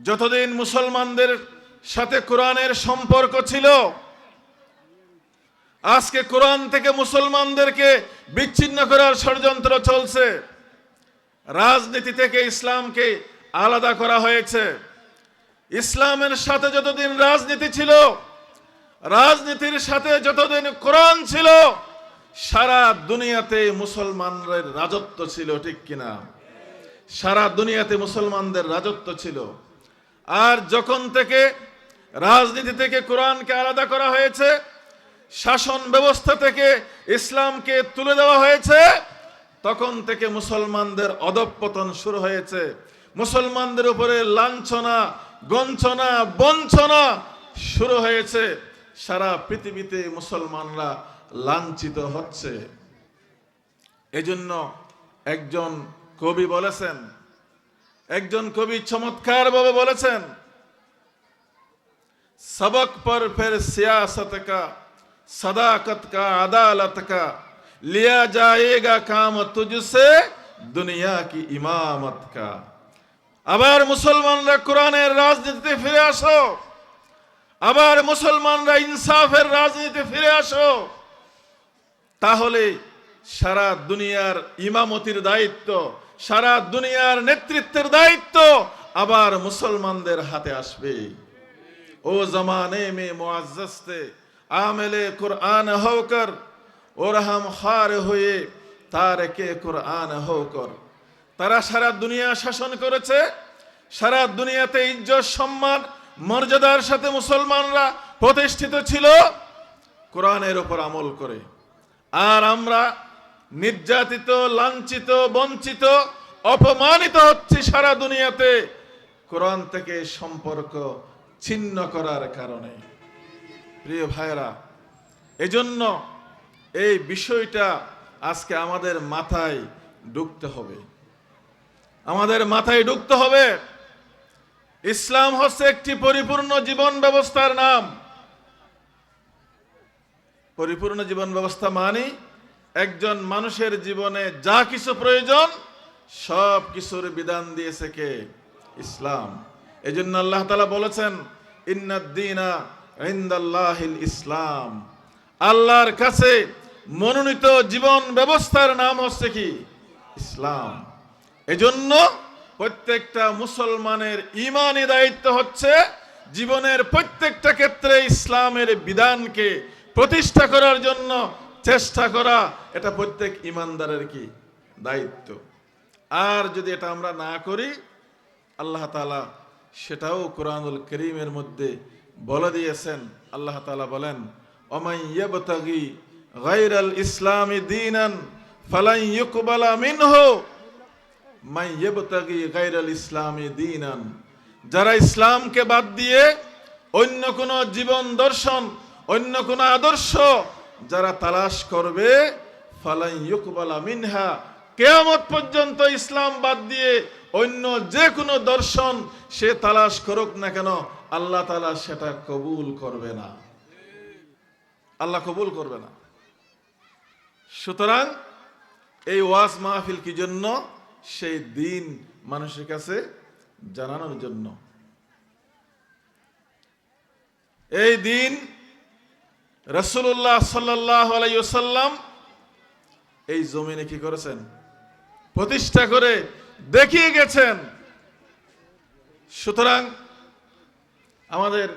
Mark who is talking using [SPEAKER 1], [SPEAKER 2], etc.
[SPEAKER 1] যতদিন মুসলমানদের সাথে কোরআনের সম্পর্ক ছিল, আজকে কোরআন থেকে মুসলমানদেরকে বিচ্ছিন্ন করার ষড়যন্ত্র চলছে। রাজনীতি থেকে ইসলামকে আলাদা করা হয়েছে। ইসলামের সাথে যতদিন রাজনীতি ছিল, রাজনীতির সাথে যতদিন কোরআন ছিল, সারা দুনিয়াতে মুসলমানদের রাজত্ব ছিল, ঠিক কিনা? সারা দুনিয়াতে মুসলমানদের রাজত্ব ছিল। আর যখন থেকে রাজনীতি থেকে কোরআনকে আলাদা করা হয়েছে, শাসন ব্যবস্থা থেকে ইসলামকে তুলে দেওয়া হয়েছে, তখন থেকে মুসলমানদের অধঃপতন শুরু হয়েছে। মুসলমানদের উপরে লাঞ্ছনা, গঞ্ছনা, বঞ্চনা শুরু হয়েছে। সারা পৃথিবীতে মুসলমানরা লাঞ্ছিত হচ্ছে। এজন্য একজন কবি বলেছেন, একজন কবি চমৎকার ভাবে বলেছেন, सबक पर फिर सियासत का, सदाकत का, अदालत का, लिया जाएगा काम तुझसे दुनिया की इमामत का। আবার মুসলমানরা কোরআনের রাজনীতিতে ফিরে আসো, আবার মুসলমানরা ইনসাফের রাজনীতিতে ফিরে আসো। তাহলে সারা দুনিয়ার ইমামতির দায়িত্ব, সারা দুনিয়ার নেতৃত্বের দায়িত্ব আবার মুসলমানদের হাতে আসবে। ओ जमाने में मुअज़्ज़ज़ आमिले कुरान होकर और हम खार हुए तारके कुरान होकर। তারা সারা দুনিয়া শাসন করেছে, সারা দুনিয়াতে ইজ্জত, সম্মান, মর্যাদার সাথে মুসলমানরা প্রতিষ্ঠিত ছিল কোরআনের উপর আমল করে। আর আমরা নির্যাতিত, লাঞ্ছিত, বঞ্চিত, অপমানিত হচ্ছি সারা দুনিয়াতে কোরআন থেকে সম্পর্ক ছিন্ন করার কারণে। প্রিয় ভাইরা, এজন্য এই বিষয়টা আজকে আমাদের মাথায় ঢুকতে হবে, আমাদের মাথায় ঢুকতে হবে। ইসলাম হচ্ছে একটি পরিপূর্ণ জীবন ব্যবস্থার নাম। পরিপূর্ণ জীবন ব্যবস্থা মানে একজন মানুষের জীবনে যা কিছু প্রয়োজন সব কিছুর বিধান দিয়েছে কে? ইসলাম। এজন্য আল্লাহ তাআলা বলেছেন, ইন্নাদ-দীনা ইনদাল্লাহিল ইসলাম। আল্লাহর কাছে মনোনীত জীবন ব্যবস্থার নাম হচ্ছে কি? ইসলাম। এজন্য প্রত্যেকটা মুসলমানের ঈমানি দায়িত্ব হচ্ছে জীবনের প্রত্যেকটা ক্ষেত্রে ইসলামের বিধানকে প্রতিষ্ঠা করার জন্য চেষ্টা করা। এটা প্রত্যেক ঈমানদারের কি? দায়িত্ব। আর যদি এটা আমরা না করি, আল্লাহ তাআলা সেটাও কোরআনুল কারীমের মধ্যে বলে দিয়েছেন। আল্লাহ তাআলা বলেন, ওমাই ইয়াবতাগি গায়রাল ইসলামি দীনান ফালান ইউকবালা মিনহু মান ইয়াবতাগি গায়রাল ইসলামি দীনান। যারা ইসলামকে বাদ দিয়ে অন্য কোন জীবন দর্শন, অন্য কোন আদর্শ যারা তালাশ করবে, ফালান ইউকবালা মিনহা, কিয়ামত পর্যন্ত ইসলাম বাদ দিয়ে অন্য যে কোনো দর্শন সে তালাশ করুক না কেন, আল্লাহ তাআলা সেটা কবুল করবে না। আল্লাহ কবুল করবে না। সুতরাং এই ওয়াজ মাহফিল কি জন্য? সেই দিন মানুষের কাছে জানানোর জন্য। এই দিন রাসূলুল্লাহ সাল্লাল্লাহু আলাইহি ওয়াসাল্লাম এই জমিনে কি করেছেন? প্রতিষ্ঠা করে দেখিয়ে গেছেন। সুতরাং আমাদের